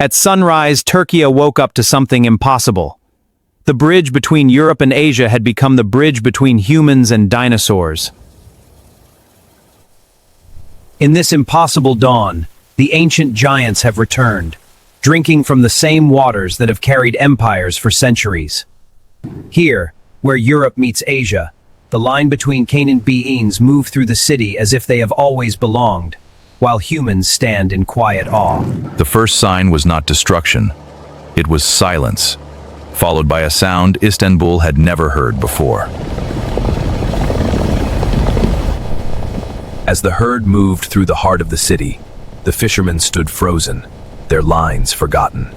At sunrise, Turkey awoke up to something impossible. The bridge between Europe and Asia had become the bridge between humans and dinosaurs. In this impossible dawn, the ancient giants have returned, drinking from the same waters that have carried empires for centuries. Here, where Europe meets Asia, the line between Canaan beings move through the city as if they have always belonged, while humans stand in quiet awe. The first sign was not destruction. It was silence, followed by a sound Istanbul had never heard before. As the herd moved through the heart of the city, the fishermen stood frozen, their lines forgotten.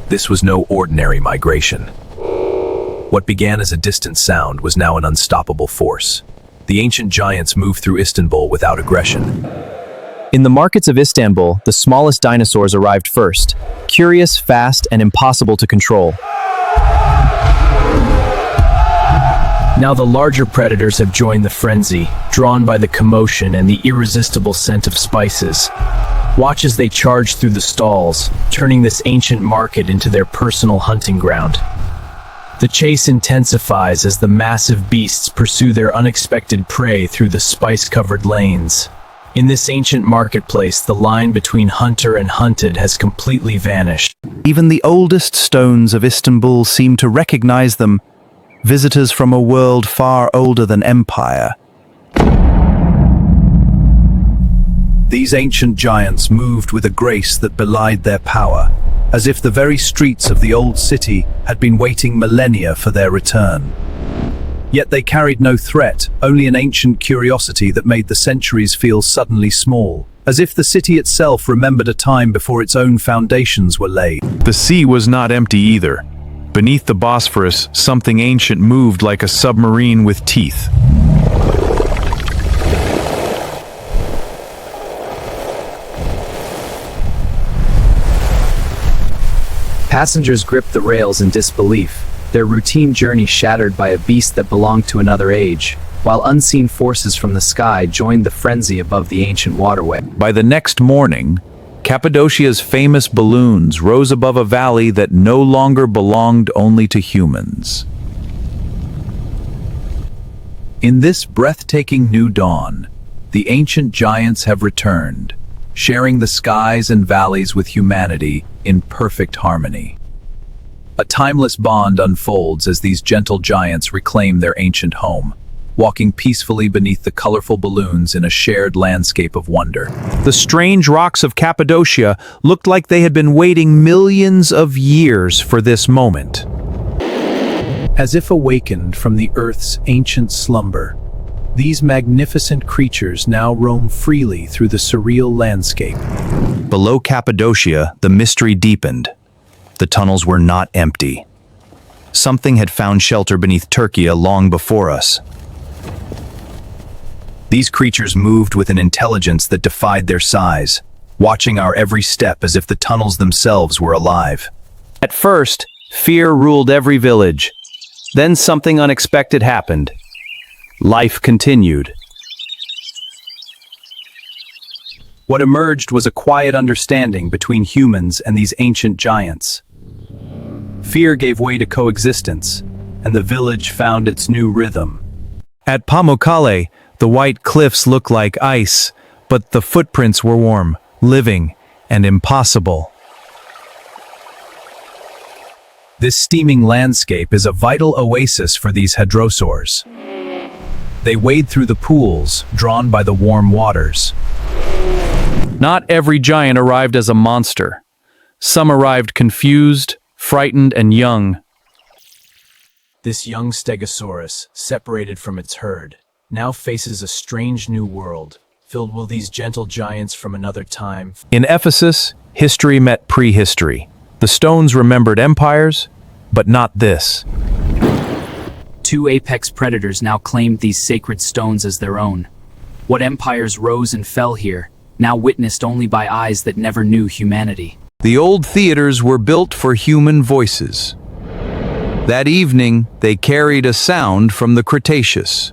This was no ordinary migration. What began as a distant sound was now an unstoppable force. The ancient giants moved through Istanbul without aggression. In the markets of Istanbul, the smallest dinosaurs arrived first, curious, fast, and impossible to control. Now the larger predators have joined the frenzy, drawn by the commotion and the irresistible scent of spices. Watch as they charge through the stalls, turning this ancient market into their personal hunting ground. The chase intensifies as the massive beasts pursue their unexpected prey through the spice-covered lanes. In this ancient marketplace, the line between hunter and hunted has completely vanished. Even the oldest stones of Istanbul seem to recognize them, visitors from a world far older than empire. These ancient giants moved with a grace that belied their power, as if the very streets of the old city had been waiting millennia for their return. Yet they carried no threat, only an ancient curiosity that made the centuries feel suddenly small, as if the city itself remembered a time before its own foundations were laid. The sea was not empty either. Beneath the Bosphorus, something ancient moved like a submarine with teeth. Passengers gripped the rails in disbelief, their routine journey shattered by a beast that belonged to another age, while unseen forces from the sky joined the frenzy above the ancient waterway. By the next morning, Cappadocia's famous balloons rose above a valley that no longer belonged only to humans. In this breathtaking new dawn, the ancient giants have returned, sharing the skies and valleys with humanity in perfect harmony. A timeless bond unfolds as these gentle giants reclaim their ancient home, walking peacefully beneath the colorful balloons in a shared landscape of wonder. The strange rocks of Cappadocia looked like they had been waiting millions of years for this moment. As if awakened from the Earth's ancient slumber, these magnificent creatures now roam freely through the surreal landscape. Below Cappadocia, the mystery deepened. The tunnels were not empty. Something had found shelter beneath Turkey long before us. These creatures moved with an intelligence that defied their size, watching our every step as if the tunnels themselves were alive. At first, fear ruled every village. Then something unexpected happened. Life continued. What emerged was a quiet understanding between humans and these ancient giants. Fear gave way to coexistence, and the village found its new rhythm. At Pamukkale, the white cliffs looked like ice, but the footprints were warm, living, and impossible. This steaming landscape is a vital oasis for these hadrosaurs. They wade through the pools, drawn by the warm waters. Not every giant arrived as a monster. Some arrived confused, frightened, and young. This young Stegosaurus, separated from its herd, now faces a strange new world, filled with these gentle giants from another time. In Ephesus, history met prehistory. The stones remembered empires, but not this. Two apex predators now claimed these sacred stones as their own. What empires rose and fell here, now witnessed only by eyes that never knew humanity. The old theaters were built for human voices. That evening, they carried a sound from the Cretaceous.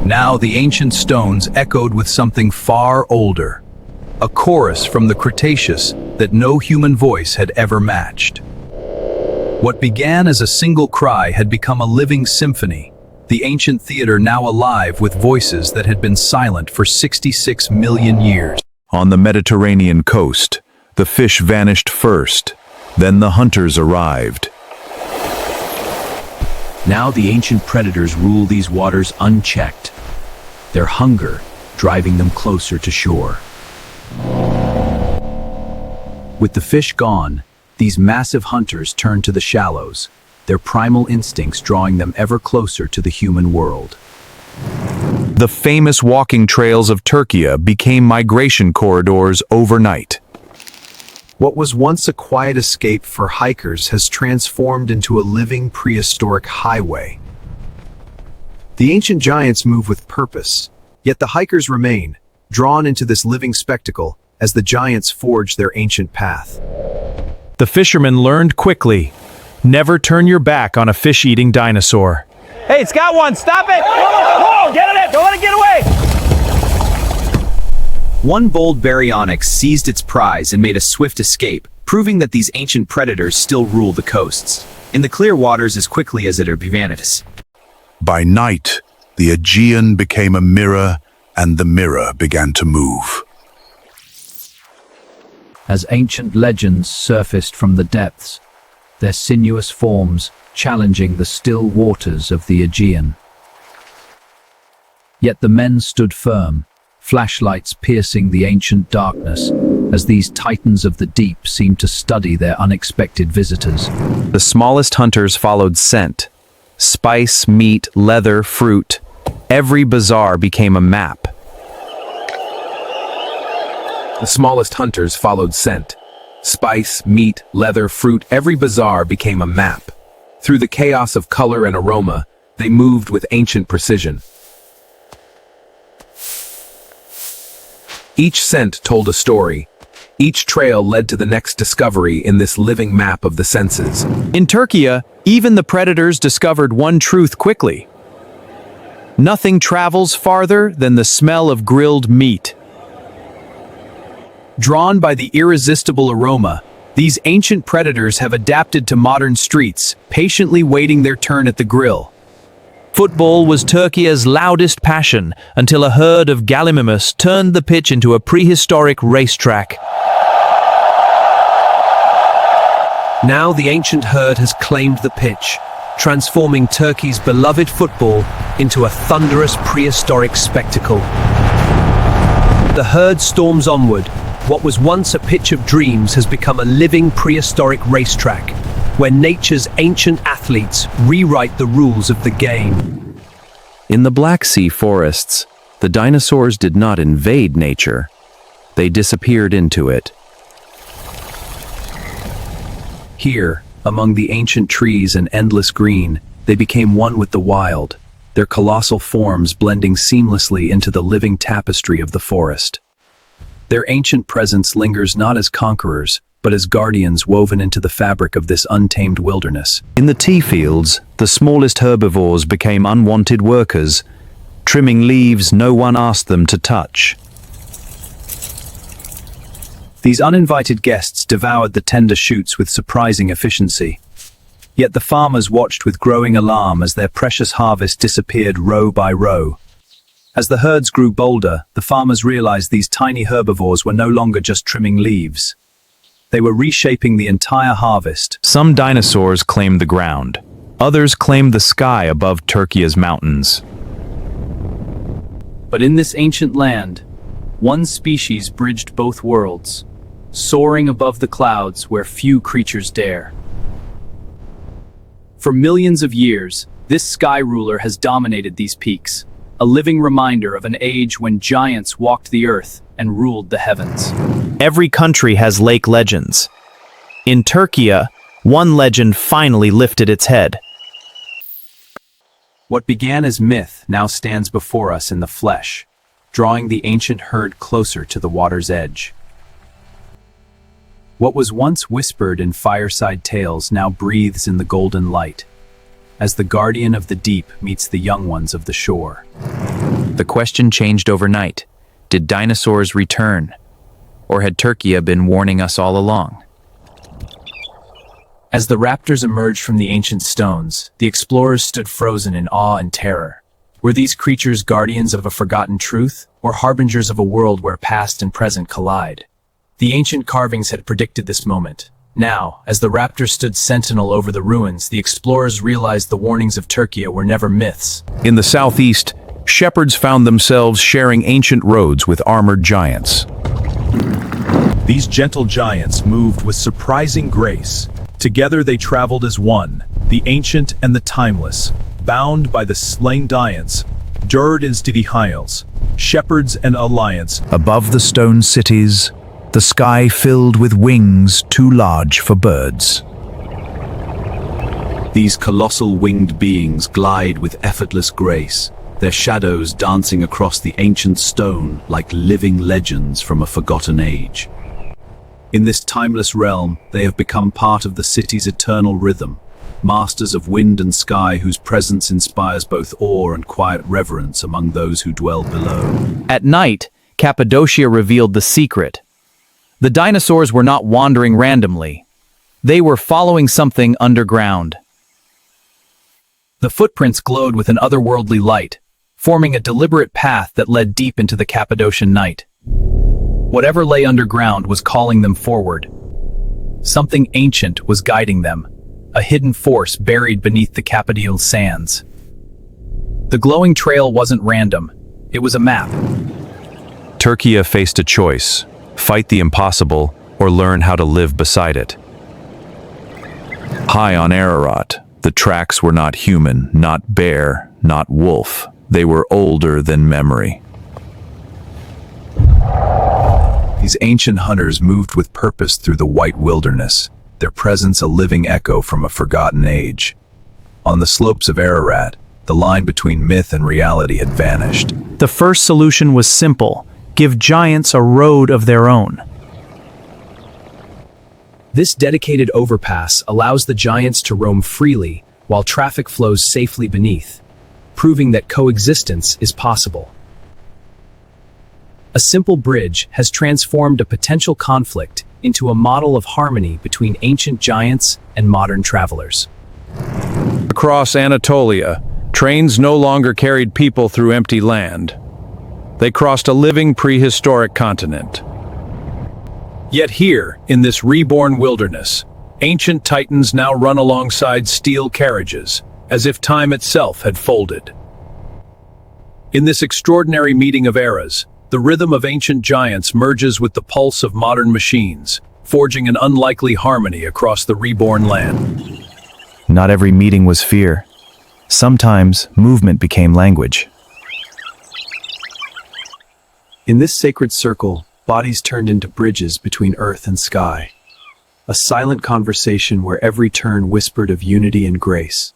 Now the ancient stones echoed with something far older, a chorus from the Cretaceous that no human voice had ever matched. What began as a single cry had become a living symphony, the ancient theater now alive with voices that had been silent for 66 million years. On the Mediterranean coast, the fish vanished first, then the hunters arrived. Now the ancient predators rule these waters unchecked, their hunger driving them closer to shore. With the fish gone, these massive hunters turn to the shallows, their primal instincts drawing them ever closer to the human world. The famous walking trails of Turkey became migration corridors overnight. What was once a quiet escape for hikers has transformed into a living prehistoric highway. The ancient giants move with purpose, yet the hikers remain, drawn into this living spectacle as the giants forge their ancient path. The fishermen learned quickly, never turn your back on a fish-eating dinosaur. Hey, it's got one! Stop it! Whoa! Get it! Don't let it get away! One bold baryonyx seized its prize and made a swift escape, proving that these ancient predators still rule the coasts, in the clear waters as quickly as it vanished. By night, the Aegean became a mirror, and the mirror began to move. As ancient legends surfaced from the depths, their sinuous forms challenging the still waters of the Aegean. Yet the men stood firm, flashlights piercing the ancient darkness, as these titans of the deep seemed to study their unexpected visitors. The smallest hunters followed scent. Spice, meat, leather, fruit. Every bazaar became a map. The smallest hunters followed scent. Spice, meat, leather, fruit, every bazaar became a map. Through the chaos of color and aroma, they moved with ancient precision. Each scent told a story. Each trail led to the next discovery in this living map of the senses. In Turkey, even the predators discovered one truth quickly. Nothing travels farther than the smell of grilled meat. Drawn by the irresistible aroma, these ancient predators have adapted to modern streets, patiently waiting their turn at the grill. Football was Turkey's loudest passion until a herd of gallimimus turned the pitch into a prehistoric racetrack. Now the ancient herd has claimed the pitch, transforming Turkey's beloved football into a thunderous prehistoric spectacle. The herd storms onward. What was once a pitch of dreams has become a living prehistoric racetrack, where nature's ancient athletes rewrite the rules of the game. In the Black Sea forests, the dinosaurs did not invade nature. They disappeared into it. Here, among the ancient trees and endless green, they became one with the wild, their colossal forms blending seamlessly into the living tapestry of the forest. Their ancient presence lingers not as conquerors, but as guardians woven into the fabric of this untamed wilderness. In the tea fields, the smallest herbivores became unwanted workers, trimming leaves no one asked them to touch. These uninvited guests devoured the tender shoots with surprising efficiency. Yet the farmers watched with growing alarm as their precious harvest disappeared row by row. As the herds grew bolder, the farmers realized these tiny herbivores were no longer just trimming leaves. They were reshaping the entire harvest. Some dinosaurs claimed the ground. Others claimed the sky above Turkey's mountains. But in this ancient land, one species bridged both worlds, soaring above the clouds where few creatures dare. For millions of years, this sky ruler has dominated these peaks, a living reminder of an age when giants walked the earth and ruled the heavens. Every country has lake legends. In Turkey, one legend finally lifted its head. What began as myth now stands before us in the flesh, drawing the ancient herd closer to the water's edge. What was once whispered in fireside tales now breathes in the golden light, as the guardian of the deep meets the young ones of the shore. The question changed overnight. Did dinosaurs return? Or had Turkey been warning us all along? As the raptors emerged from the ancient stones, the explorers stood frozen in awe and terror. Were these creatures guardians of a forgotten truth, or harbingers of a world where past and present collide? The ancient carvings had predicted this moment. Now, as the raptors stood sentinel over the ruins, the explorers realized the warnings of Turkey were never myths. In the southeast, shepherds found themselves sharing ancient roads with armored giants. These gentle giants moved with surprising grace. Together they traveled as one, the ancient and the timeless, bound by the slain giants, Durd and Stidihiles, shepherds and alliance. Above the stone cities, the sky filled with wings too large for birds. These colossal winged beings glide with effortless grace, their shadows dancing across the ancient stone like living legends from a forgotten age. In this timeless realm, they have become part of the city's eternal rhythm, masters of wind and sky whose presence inspires both awe and quiet reverence among those who dwell below. At night, Cappadocia revealed the secret. The dinosaurs were not wandering randomly. They were following something underground. The footprints glowed with an otherworldly light, forming a deliberate path that led deep into the Cappadocian night. Whatever lay underground was calling them forward. Something ancient was guiding them, a hidden force buried beneath the Cappadocian sands. The glowing trail wasn't random, it was a map. Turkey faced a choice: fight the impossible or learn how to live beside it. High on Ararat, the tracks were not human, not bear, not wolf. They were older than memory. These ancient hunters moved with purpose through the white wilderness, their presence a living echo from a forgotten age. On the slopes of Ararat, the line between myth and reality had vanished. The first solution was simple: give giants a road of their own. This dedicated overpass allows the giants to roam freely while traffic flows safely beneath, proving that coexistence is possible. A simple bridge has transformed a potential conflict into a model of harmony between ancient giants and modern travelers. Across Anatolia, trains no longer carried people through empty land. They crossed a living prehistoric continent. Yet here, in this reborn wilderness, ancient titans now run alongside steel carriages, as if time itself had folded. In this extraordinary meeting of eras, the rhythm of ancient giants merges with the pulse of modern machines, forging an unlikely harmony across the reborn land. Not every meeting was fear. Sometimes movement became language. In this sacred circle, bodies turned into bridges between earth and sky. A silent conversation where every turn whispered of unity and grace.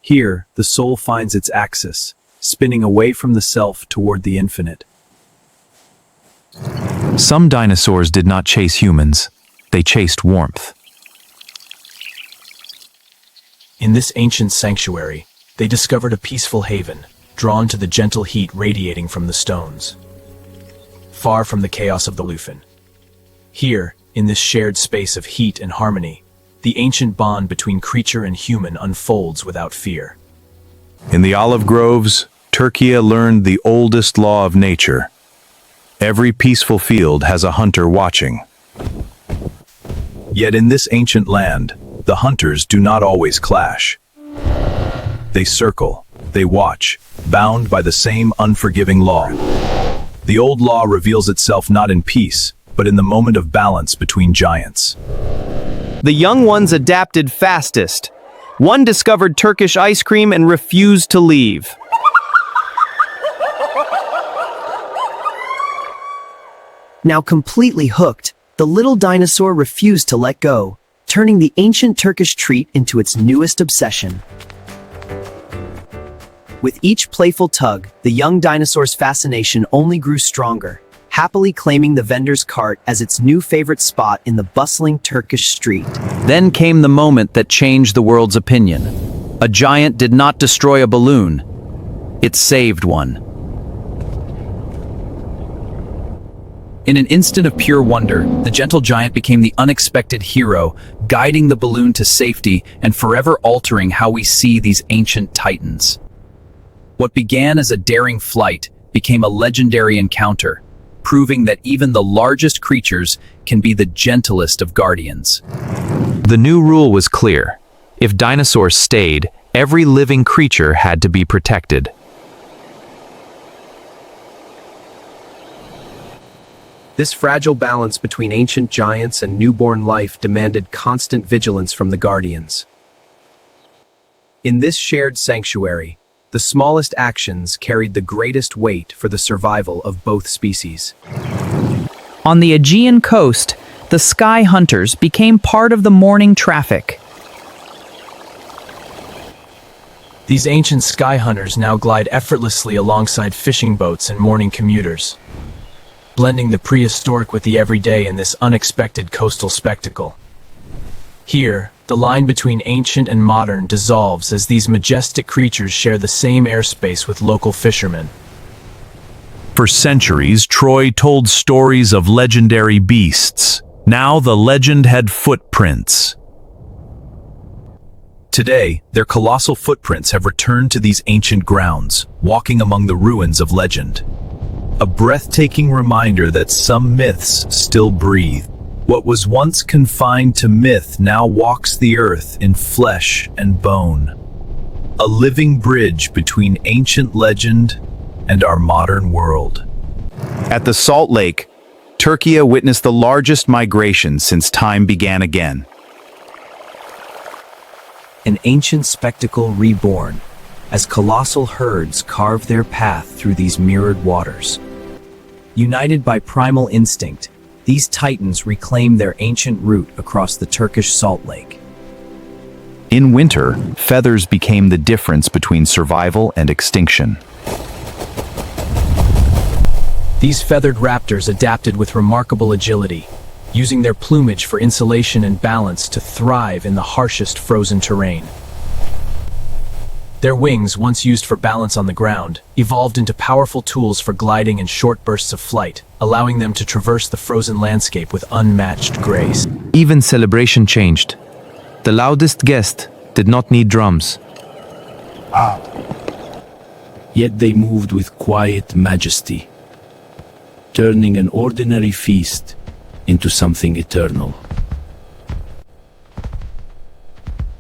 Here, the soul finds its axis, spinning away from the self toward the infinite. Some dinosaurs did not chase humans. They chased warmth. In this ancient sanctuary, they discovered a peaceful haven, drawn to the gentle heat radiating from the stones. Far from the chaos of the Lufin. Here, in this shared space of heat and harmony, the ancient bond between creature and human unfolds without fear. In the olive groves, Turkey learned the oldest law of nature. Every peaceful field has a hunter watching. Yet in this ancient land, the hunters do not always clash. They circle, they watch, bound by the same unforgiving law. The old law reveals itself not in peace, but in the moment of balance between giants. The young ones adapted fastest. One discovered Turkish ice cream and refused to leave. Now completely hooked, the little dinosaur refused to let go, turning the ancient Turkish treat into its newest obsession. With each playful tug, the young dinosaur's fascination only grew stronger, happily claiming the vendor's cart as its new favorite spot in the bustling Turkish street. Then came the moment that changed the world's opinion. A giant did not destroy a balloon. It saved one. In an instant of pure wonder, the gentle giant became the unexpected hero, guiding the balloon to safety and forever altering how we see these ancient titans. What began as a daring flight became a legendary encounter, proving that even the largest creatures can be the gentlest of guardians. The new rule was clear. If dinosaurs stayed, every living creature had to be protected. This fragile balance between ancient giants and newborn life demanded constant vigilance from the guardians. In this shared sanctuary, the smallest actions carried the greatest weight for the survival of both species. On the Aegean coast, the sky hunters became part of the morning traffic. These ancient sky hunters now glide effortlessly alongside fishing boats and morning commuters, blending the prehistoric with the everyday in this unexpected coastal spectacle. Here, the line between ancient and modern dissolves as these majestic creatures share the same airspace with local fishermen. For centuries, Troy told stories of legendary beasts. Now the legend had footprints. Today, their colossal footprints have returned to these ancient grounds, walking among the ruins of legend. A breathtaking reminder that some myths still breathe. What was once confined to myth now walks the earth in flesh and bone. A living bridge between ancient legend and our modern world. At the Salt Lake, Turkey witnessed the largest migration since time began again. An ancient spectacle reborn, as colossal herds carve their path through these mirrored waters. United by primal instinct, these titans reclaim their ancient route across the Turkish Salt Lake. In winter, feathers became the difference between survival and extinction. These feathered raptors adapted with remarkable agility, using their plumage for insulation and balance to thrive in the harshest frozen terrain. Their wings, once used for balance on the ground, evolved into powerful tools for gliding in short bursts of flight, allowing them to traverse the frozen landscape with unmatched grace. Even celebration changed. The loudest guest did not need drums. Yet they moved with quiet majesty, turning an ordinary feast into something eternal.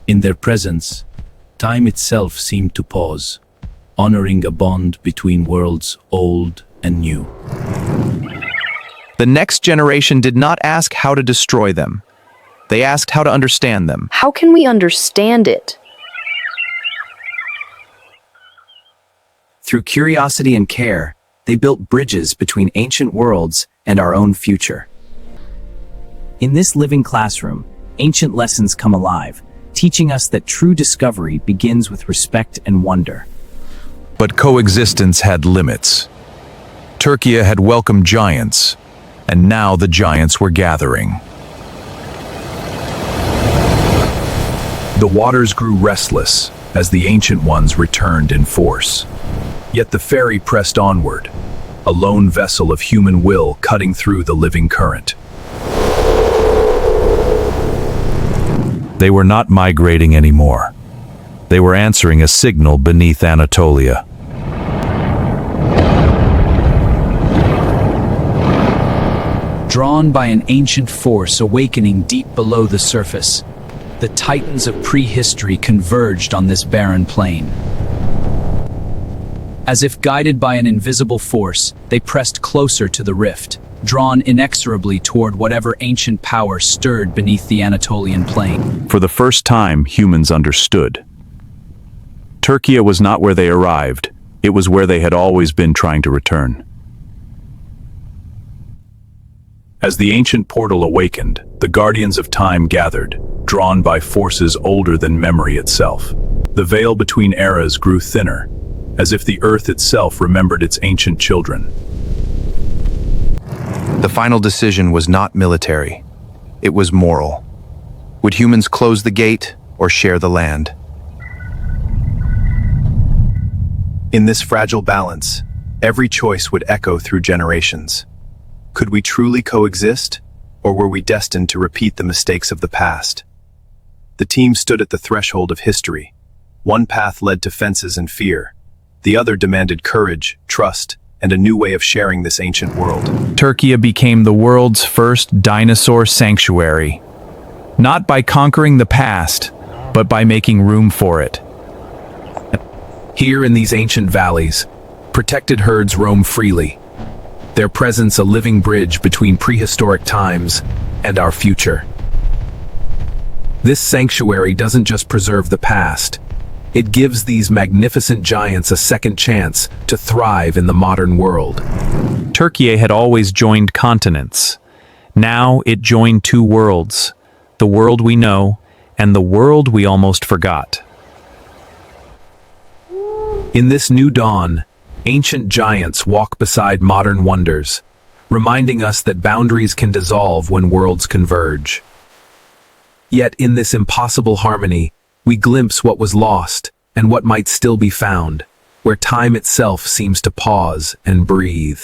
In their presence, time itself seemed to pause, honoring a bond between worlds old and new. The next generation did not ask how to destroy them. They asked how to understand them. How can we understand it? Through curiosity and care, they built bridges between ancient worlds and our own future. In this living classroom, ancient lessons come alive, teaching us that true discovery begins with respect and wonder. But coexistence had limits. Turkey had welcomed giants, and now the giants were gathering. The waters grew restless as the ancient ones returned in force. Yet the ferry pressed onward, a lone vessel of human will cutting through the living current. They were not migrating anymore. They were answering a signal beneath Anatolia. Drawn by an ancient force awakening deep below the surface, the titans of prehistory converged on this barren plain. As if guided by an invisible force, they pressed closer to the rift, drawn inexorably toward whatever ancient power stirred beneath the Anatolian plain. For the first time, humans understood. Turkey was not where they arrived. It was where they had always been trying to return. As the ancient portal awakened, the guardians of time gathered, drawn by forces older than memory itself. The veil between eras grew thinner, as if the earth itself remembered its ancient children. The final decision was not military. It was moral. Would humans close the gate or share the land? In this fragile balance, every choice would echo through generations. Could we truly coexist, or were we destined to repeat the mistakes of the past? The team stood at the threshold of history. One path led to fences and fear. The other demanded courage, trust, and a new way of sharing this ancient world. Turkey became the world's first dinosaur sanctuary. Not by conquering the past, but by making room for it. Here in these ancient valleys, protected herds roam freely, their presence a living bridge between prehistoric times and our future. This sanctuary doesn't just preserve the past, it gives these magnificent giants a second chance to thrive in the modern world. Turkey had always joined continents. Now it joined two worlds, the world we know and the world we almost forgot. In this new dawn, ancient giants walk beside modern wonders, reminding us that boundaries can dissolve when worlds converge. Yet in this impossible harmony, we glimpse what was lost and what might still be found, where time itself seems to pause and breathe.